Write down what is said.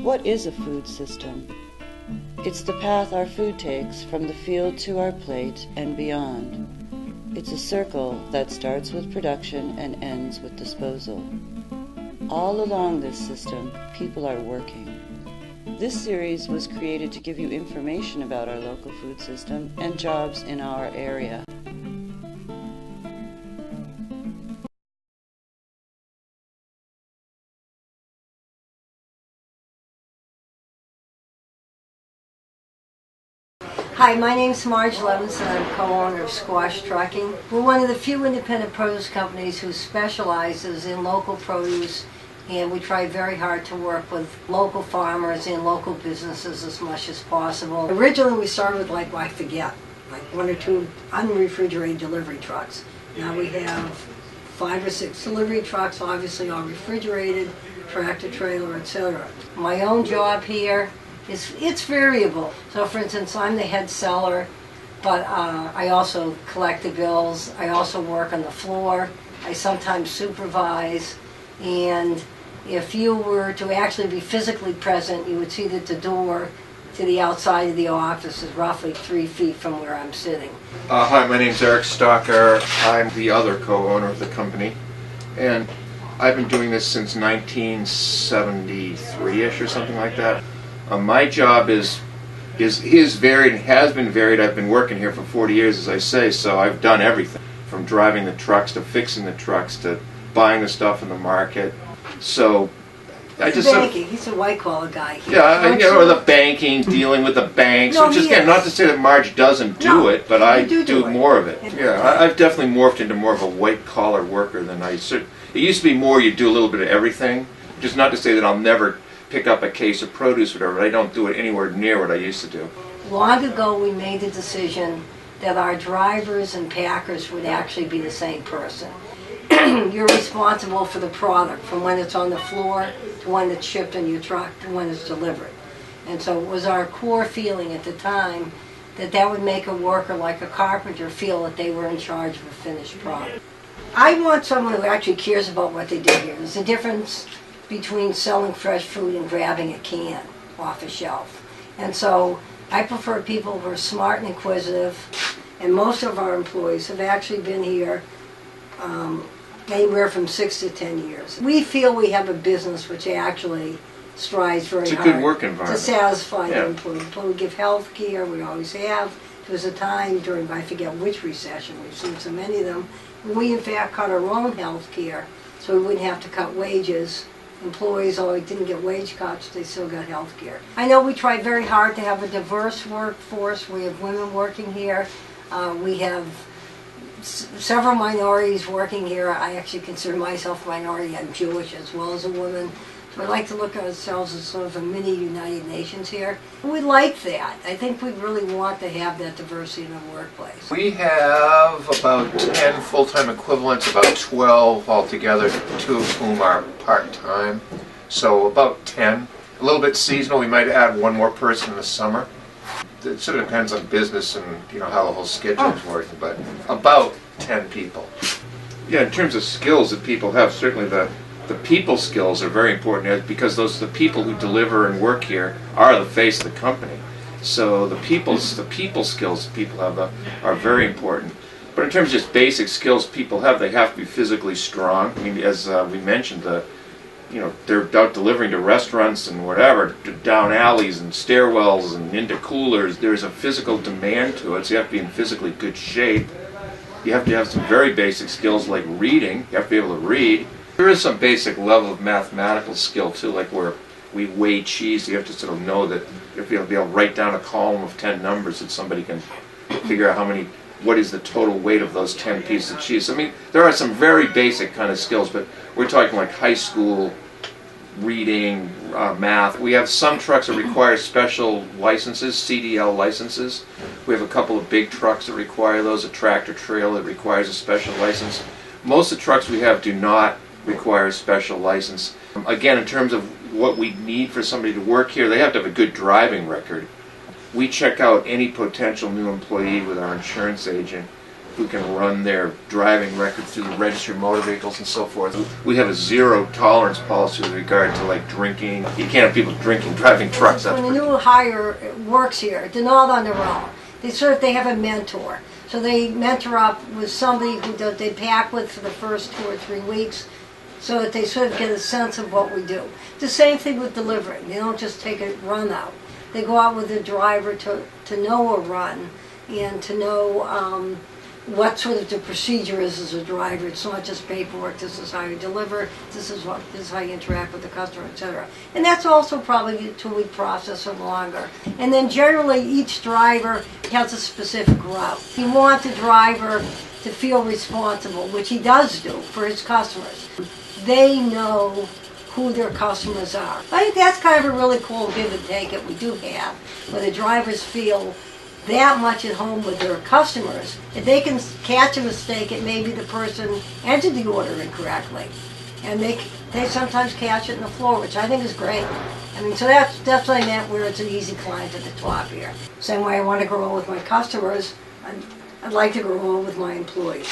What is a food system? It's the path our food takes from the field to our plate and beyond. It's a circle that starts with production and ends with disposal. All along this system, people are working. This series was created to give you information about our local food system and jobs in our area. Hi, my name's Marge Levenson. I'm co-owner of Squash Trucking. We're one of the few independent produce companies who specializes in local produce, and we try very hard to work with local farmers and local businesses as much as possible. Originally we started with like one or two unrefrigerated delivery trucks. Now we have 5 or 6 delivery trucks, obviously all refrigerated, tractor trailer, etc. My own job here, it's variable. So for instance, I'm the head seller, but I also collect the bills. I also work on the floor. I sometimes supervise. And if you were to actually be physically present, you would see that the door to the outside of the office is roughly 3 feet from where I'm sitting. Hi, my name's Eric Stocker. I'm the other co-owner of the company. And I've been doing this since 1973-ish or something like that. My job is varied and has been varied. I've been working here for 40 years, as I say, so I've done everything from driving the trucks to fixing the trucks to buying the stuff in the market. So I just banking. He's a white-collar guy. Or the banking, dealing with the banks. No, which is, again, not to say that Marge doesn't do it, but I do more of it. I've definitely morphed into more of a white-collar worker than I should. It used to be more you do a little bit of everything, which is not to say that I'll never pick up a case of produce or whatever, but I don't do it anywhere near what I used to do. Long ago we made the decision that our drivers and packers would actually be the same person. You're responsible for the product from when it's on the floor to when it's shipped in your truck to when it's delivered. And so it was our core feeling at the time that that would make a worker like a carpenter feel that they were in charge of a finished product. I want someone who actually cares about what they do here. There's a difference between selling fresh food and grabbing a can off a shelf. And so I prefer people who are smart and inquisitive, and most of our employees have actually been here anywhere from 6 to 10 years. We feel we have a business which actually strives very hard. It's a good work environment. To satisfy the employee. We give health care, we always have. There was a time during, I forget which recession, we've seen so many of them, we in fact cut our own health care so we wouldn't have to cut wages. Employees, although they didn't get wage cuts, they still got health care. I know we try very hard to have a diverse workforce. We have women working here. We have several minorities working here. I actually consider myself a minority. I'm Jewish as well as a woman. So I like to look at ourselves as sort of a mini United Nations here. We like that. I think we really want to have that diversity in the workplace. We have about 10 full-time equivalents, about 12 altogether, 2 of whom are part-time. So about 10. A little bit seasonal. We might add 1 more person in the summer. It sort of depends on business and how the whole schedule is working, but about 10 people. Yeah, in terms of skills that people have, certainly the people skills are very important because the people who deliver and work here are the face of the company. So the people skills people have are very important. But in terms of just basic skills people have, they have to be physically strong. I mean, as we mentioned, they're out delivering to restaurants and whatever, down alleys and stairwells and into coolers. There's a physical demand to it, so you have to be in physically good shape. You have to have some very basic skills like reading. You have to be able to read. There is some basic level of mathematical skill too, like where we weigh cheese. You have to sort of know that you have to be able to write down a column of 10 numbers that somebody can figure out what is the total weight of those 10 pieces of cheese. I mean, there are some very basic kind of skills, but we're talking like high school reading, math. We have some trucks that require special licenses, CDL licenses. We have a couple of big trucks that require those, a tractor trailer that requires a special license. Most of the trucks we have do not require a special license. Again, in terms of what we need for somebody to work here, they have to have a good driving record. We check out any potential new employee with our insurance agent, who can run their driving record through the registered motor vehicles and so forth. We have a zero tolerance policy with regard to like drinking. You can't have people drinking, driving trucks. When a new hire works here, they're not on their own. They have a mentor. So they mentor up with somebody who they pack with for the first 2 or 3 weeks, so that they sort of get a sense of what we do. The same thing with delivering. They don't just take a run out. They go out with a driver to know a run and to know what sort of the procedure is as a driver. It's not just paperwork. This is how you deliver. This is how you interact with the customer, etc. And that's also probably a 2-week process or longer. And then generally each driver has a specific route. You want the driver to feel responsible, which he does do for his customers. They know who their customers are. I think that's kind of a really cool give and take that we do have, where the drivers feel that much at home with their customers. If they can catch a mistake, it may be the person entered the order incorrectly. And they sometimes catch it in the floor, which I think is great. I mean, so that's definitely that where it's an easy client at the top here. Same way I want to grow with my customers, I'd like to grow with my employees.